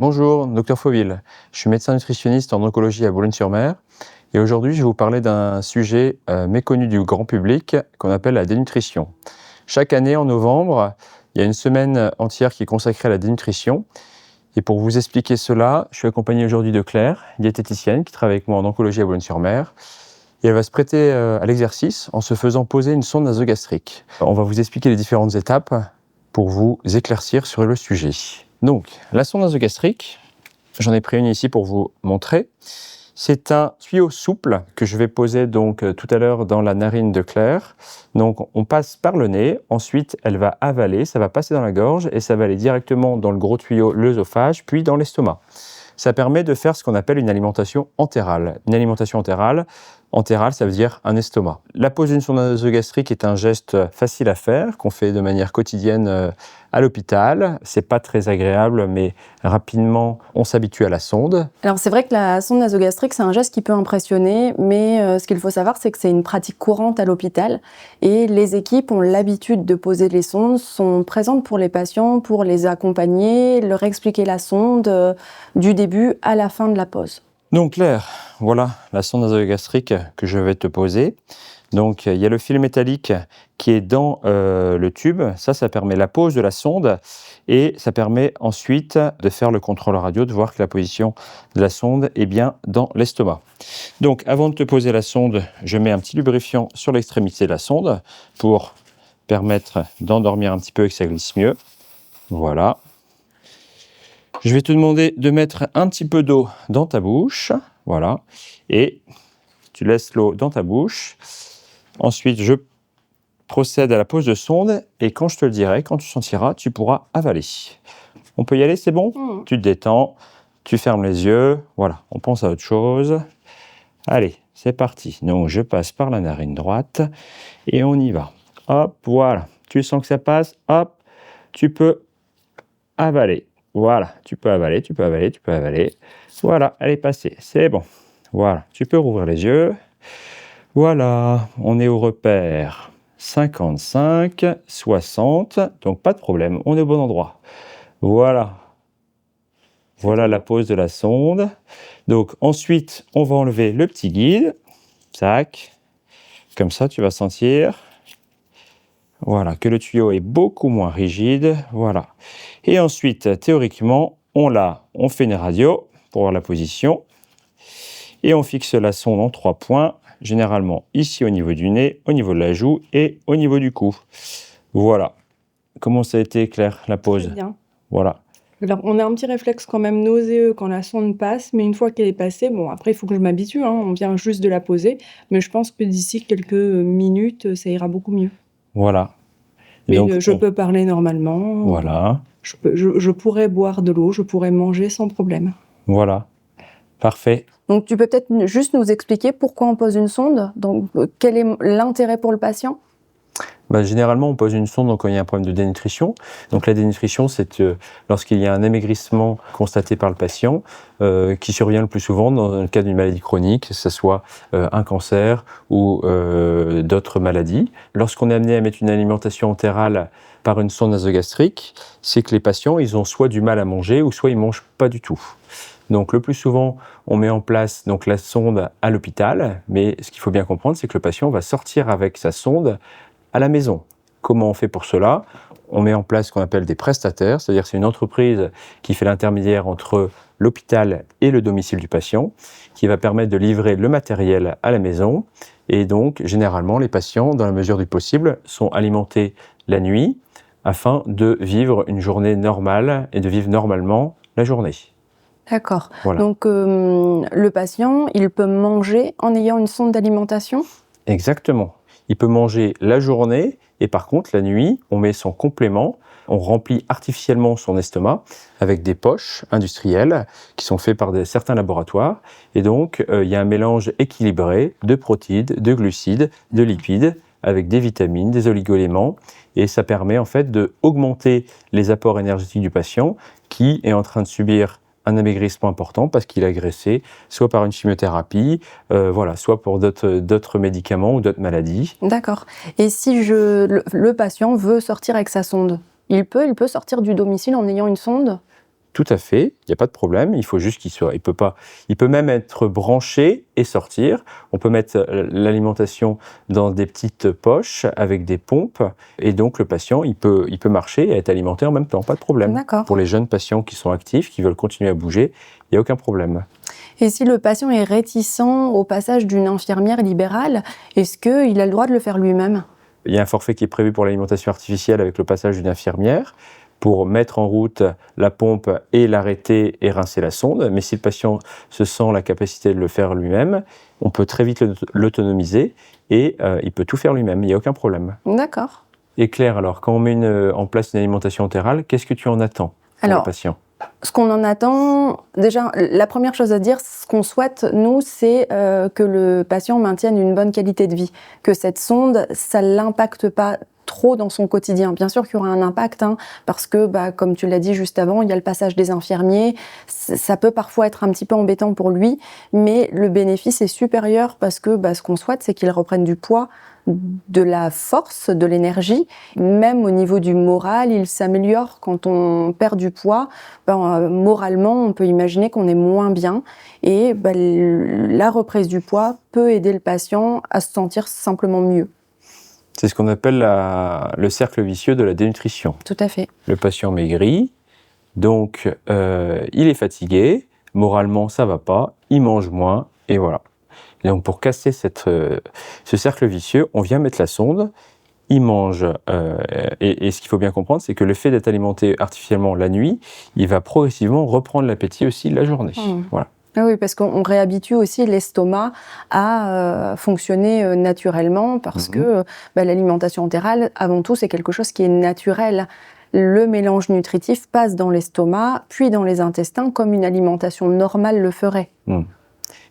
Bonjour, Dr Fauville. Je suis médecin nutritionniste en oncologie à Boulogne-sur-Mer et aujourd'hui je vais vous parler d'un sujet méconnu du grand public qu'on appelle la dénutrition. Chaque année en novembre, il y a une semaine entière qui est consacrée à la dénutrition et pour vous expliquer cela, je suis accompagné aujourd'hui de Claire, diététicienne qui travaille avec moi en oncologie à Boulogne-sur-Mer et elle va se prêter à l'exercice en se faisant poser une sonde nasogastrique. On va vous expliquer les différentes étapes pour vous éclaircir sur le sujet. Donc, la sonde nasogastrique, j'en ai pris une ici pour vous montrer. C'est un tuyau souple que je vais poser donc tout à l'heure dans la narine de Claire. Donc, on passe par le nez, ensuite elle va avaler, ça va passer dans la gorge et ça va aller directement dans le gros tuyau, l'œsophage, puis dans l'estomac. Ça permet de faire ce qu'on appelle une alimentation entérale. Une alimentation entérale, ça veut dire un estomac. La pose d'une sonde nasogastrique est un geste facile à faire, qu'on fait de manière quotidienne à l'hôpital. C'est pas très agréable, mais rapidement, on s'habitue à la sonde. Alors c'est vrai que la sonde nasogastrique, c'est un geste qui peut impressionner, mais ce qu'il faut savoir, c'est que c'est une pratique courante à l'hôpital et les équipes ont l'habitude de poser les sondes, sont présentes pour les patients, pour les accompagner, leur expliquer la sonde du début à la fin de la pose. Donc Claire, voilà la sonde nasogastrique que je vais te poser. Donc il y a le fil métallique qui est dans le tube, ça permet la pose de la sonde et ça permet ensuite de faire le contrôle radio, de voir que la position de la sonde est bien dans l'estomac. Donc avant de te poser la sonde, je mets un petit lubrifiant sur l'extrémité de la sonde pour permettre d'endormir un petit peu et que ça glisse mieux. Voilà. Je vais te demander de mettre un petit peu d'eau dans ta bouche, voilà, et tu laisses l'eau dans ta bouche. Ensuite, je procède à la pose de sonde et quand je te le dirai, quand tu sentiras, tu pourras avaler. On peut y aller, c'est bon ? Tu te détends, tu fermes les yeux, voilà, on pense à autre chose. Allez, c'est parti. Donc, je passe par la narine droite et on y va. Hop, voilà. Tu sens que ça passe, hop, tu peux avaler. Voilà, tu peux avaler, tu peux avaler, tu peux avaler. Voilà, elle est passée, c'est bon. Voilà, tu peux rouvrir les yeux. Voilà, on est au repère 55, 60, donc pas de problème, on est au bon endroit. Voilà. Voilà la pose de la sonde. Donc ensuite, on va enlever le petit guide. Tac. Comme ça, tu vas sentir... Voilà, que le tuyau est beaucoup moins rigide, voilà. Et ensuite, théoriquement, on fait une radio pour voir la position et on fixe la sonde en 3 points, généralement ici au niveau du nez, au niveau de la joue et au niveau du cou. Voilà. Comment ça a été, Claire, la pose ? Très bien. Voilà. Alors, on a un petit réflexe quand même nauséeux quand la sonde passe, mais une fois qu'elle est passée, bon, après, il faut que je m'habitue, hein, on vient juste de la poser, mais je pense que d'ici quelques minutes, ça ira beaucoup mieux. Voilà. Mais donc, je peux parler normalement. Voilà. Je pourrais boire de l'eau, je pourrais manger sans problème. Voilà. Parfait. Donc, tu peux peut-être juste nous expliquer pourquoi on pose une sonde ? Donc, quel est l'intérêt pour le patient ? Généralement, on pose une sonde quand il y a un problème de dénutrition. Donc la dénutrition, c'est lorsqu'il y a un amaigrissement constaté par le patient, qui survient le plus souvent dans le cas d'une maladie chronique, que ce soit un cancer ou d'autres maladies. Lorsqu'on est amené à mettre une alimentation entérale par une sonde nasogastrique, c'est que les patients, ils ont soit du mal à manger ou soit ils ne mangent pas du tout. Donc le plus souvent, on met en place donc, la sonde à l'hôpital, mais ce qu'il faut bien comprendre, c'est que le patient va sortir avec sa sonde à la maison. Comment on fait pour cela ? On met en place ce qu'on appelle des prestataires, c'est-à-dire c'est une entreprise qui fait l'intermédiaire entre l'hôpital et le domicile du patient, qui va permettre de livrer le matériel à la maison. Et donc, généralement, les patients, dans la mesure du possible, sont alimentés la nuit afin de vivre une journée normale et de vivre normalement la journée. D'accord. Voilà. Donc, le patient, il peut manger en ayant une sonde d'alimentation ? Exactement. Il peut manger la journée et par contre, la nuit, on met son complément, on remplit artificiellement son estomac avec des poches industrielles qui sont faites par certains laboratoires. Et donc, il y a un mélange équilibré de protéines, de glucides, de lipides, avec des vitamines, des oligo-éléments. Et ça permet en fait d'augmenter les apports énergétiques du patient qui est en train de subir un amaigrissement important parce qu'il a graissé, soit par une chimiothérapie, soit pour d'autres médicaments ou d'autres maladies. D'accord. Et si le patient veut sortir avec sa sonde, il peut sortir du domicile en ayant une sonde ? Tout à fait, il n'y a pas de problème, il faut juste il peut même être branché et sortir. On peut mettre l'alimentation dans des petites poches avec des pompes et donc le patient, il peut marcher et être alimenté en même temps, pas de problème. D'accord. Pour les jeunes patients qui sont actifs, qui veulent continuer à bouger, il n'y a aucun problème. Et si le patient est réticent au passage d'une infirmière libérale, est-ce qu'il a le droit de le faire lui-même ? Il y a un forfait qui est prévu pour l'alimentation artificielle avec le passage d'une infirmière pour mettre en route la pompe et l'arrêter et rincer la sonde. Mais si le patient se sent la capacité de le faire lui-même, on peut très vite l'autonomiser et il peut tout faire lui-même, il n'y a aucun problème. D'accord. Et Claire, alors quand on met en place une alimentation entérale, qu'est-ce que tu en attends pour le patient ? Ce qu'on en attend, déjà, la première chose à dire, ce qu'on souhaite, nous, c'est que le patient maintienne une bonne qualité de vie, que cette sonde, ça ne l'impacte pas trop dans son quotidien. Bien sûr qu'il y aura un impact, parce que, comme tu l'as dit juste avant, il y a le passage des infirmiers, ça peut parfois être un petit peu embêtant pour lui, mais le bénéfice est supérieur parce que ce qu'on souhaite, c'est qu'il reprenne du poids, de la force, de l'énergie. Même au niveau du moral, il s'améliore. Quand on perd du poids, moralement, on peut imaginer qu'on est moins bien. Et la reprise du poids peut aider le patient à se sentir simplement mieux. C'est ce qu'on appelle le cercle vicieux de la dénutrition. Tout à fait. Le patient maigrit, donc il est fatigué, moralement ça va pas, il mange moins, et voilà. Et donc pour casser ce cercle vicieux, on vient mettre la sonde, il mange, et ce qu'il faut bien comprendre, c'est que le fait d'être alimenté artificiellement la nuit, il va progressivement reprendre l'appétit aussi la journée. Voilà. Ah oui, parce qu'on réhabitue aussi l'estomac à fonctionner naturellement, parce que l'alimentation entérale, avant tout, c'est quelque chose qui est naturel. Le mélange nutritif passe dans l'estomac, puis dans les intestins, comme une alimentation normale le ferait.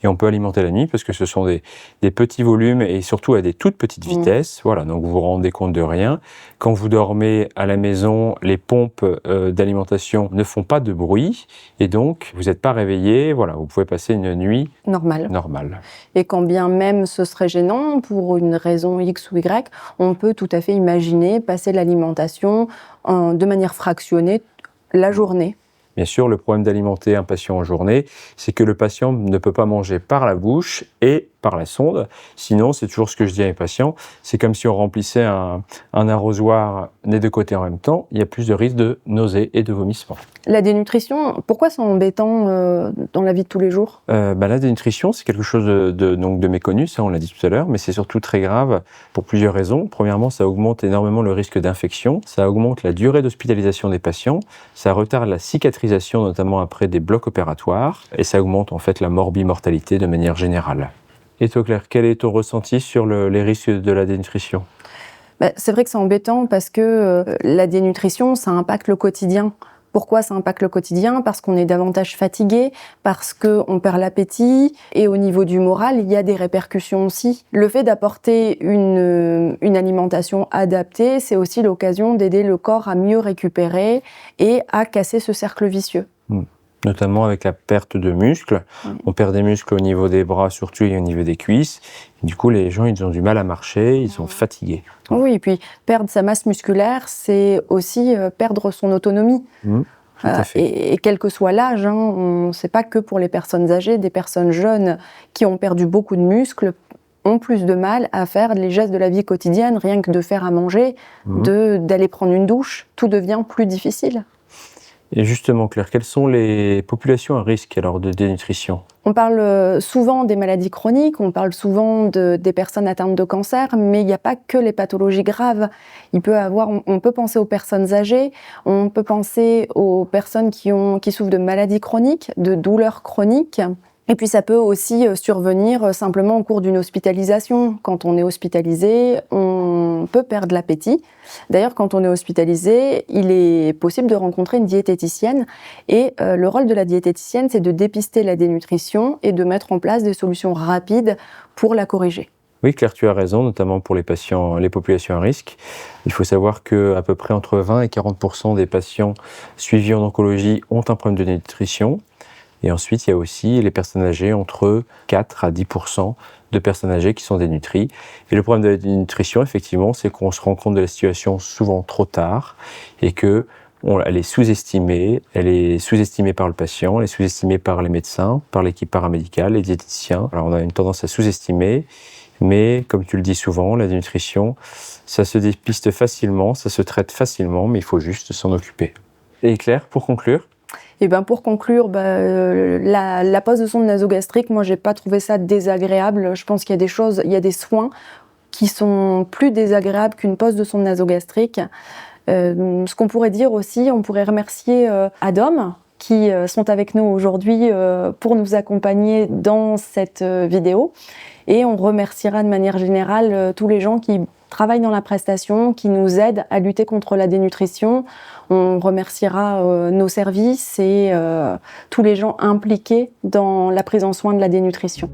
Et on peut alimenter la nuit parce que ce sont des petits volumes et surtout à des toutes petites vitesses. Voilà, donc vous vous rendez compte de rien. Quand vous dormez à la maison, les pompes d'alimentation ne font pas de bruit et donc vous n'êtes pas réveillé. Voilà, vous pouvez passer une nuit normale. Et quand bien même ce serait gênant pour une raison X ou Y, on peut tout à fait imaginer passer l'alimentation de manière fractionnée la journée. Bien sûr, le problème d'alimenter un patient en journée, c'est que le patient ne peut pas manger par la bouche et par la sonde. Sinon, c'est toujours ce que je dis à mes patients, c'est comme si on remplissait un arrosoir des deux côtés en même temps, il y a plus de risque de nausées et de vomissements. La dénutrition, pourquoi c'est embêtant dans la vie de tous les jours ? La dénutrition, c'est quelque chose de méconnu, ça on l'a dit tout à l'heure, mais c'est surtout très grave pour plusieurs raisons. Premièrement, ça augmente énormément le risque d'infection, ça augmente la durée d'hospitalisation des patients, ça retarde la cicatrisation, notamment après des blocs opératoires, et ça augmente en fait la morbimortalité de manière générale. Et toi Claire, quel est ton ressenti sur les risques de la dénutrition ? C'est vrai que c'est embêtant parce que la dénutrition, ça impacte le quotidien. Pourquoi ça impacte le quotidien ? Parce qu'on est davantage fatigué, parce qu'on perd l'appétit, et au niveau du moral, il y a des répercussions aussi. Le fait d'apporter une alimentation adaptée, c'est aussi l'occasion d'aider le corps à mieux récupérer et à casser ce cercle vicieux. Notamment avec la perte de muscles. On perd des muscles au niveau des bras surtout et au niveau des cuisses. Et du coup, les gens, ils ont du mal à marcher, ils sont fatigués. Oui, et puis perdre sa masse musculaire, c'est aussi perdre son autonomie. Tout à fait. Et quel que soit l'âge, c'est pas que pour les personnes âgées, des personnes jeunes qui ont perdu beaucoup de muscles ont plus de mal à faire les gestes de la vie quotidienne, rien que de faire à manger, d'aller prendre une douche, tout devient plus difficile. Et justement, Claire, quelles sont les populations à risque alors de dénutrition ? On parle souvent des maladies chroniques, on parle souvent des personnes atteintes de cancer, mais il n'y a pas que les pathologies graves. On peut penser aux personnes âgées, on peut penser aux personnes qui souffrent de maladies chroniques, de douleurs chroniques. Et puis ça peut aussi survenir simplement au cours d'une hospitalisation. Quand on est hospitalisé, on peut perdre l'appétit. D'ailleurs, quand on est hospitalisé, il est possible de rencontrer une diététicienne. Et le rôle de la diététicienne, c'est de dépister la dénutrition et de mettre en place des solutions rapides pour la corriger. Oui, Claire, tu as raison, notamment pour les populations à risque. Il faut savoir qu'à peu près entre 20 et 40% des patients suivis en oncologie ont un problème de dénutrition. Et ensuite, il y a aussi les personnes âgées, entre 4 à 10% de personnes âgées qui sont dénutries. Et le problème de la dénutrition, effectivement, c'est qu'on se rend compte de la situation souvent trop tard et que elle est sous-estimée. Elle est sous-estimée par le patient, elle est sous-estimée par les médecins, par l'équipe paramédicale, les diététiciens. Alors on a une tendance à sous-estimer, mais comme tu le dis souvent, la dénutrition, ça se dépiste facilement, ça se traite facilement, mais il faut juste s'en occuper. Et Claire, pour conclure? Et ben pour conclure, la pose de sonde nasogastrique, moi j'ai pas trouvé ça désagréable. Je pense qu'il y a des choses, il y a des soins qui sont plus désagréables qu'une pose de sonde nasogastrique. Ce qu'on pourrait dire aussi, on pourrait remercier Adom qui sont avec nous aujourd'hui pour nous accompagner dans cette vidéo. Et on remerciera de manière générale tous les gens qui travaillent dans la prestation, qui nous aident à lutter contre la dénutrition. On remerciera nos services et tous les gens impliqués dans la prise en soin de la dénutrition.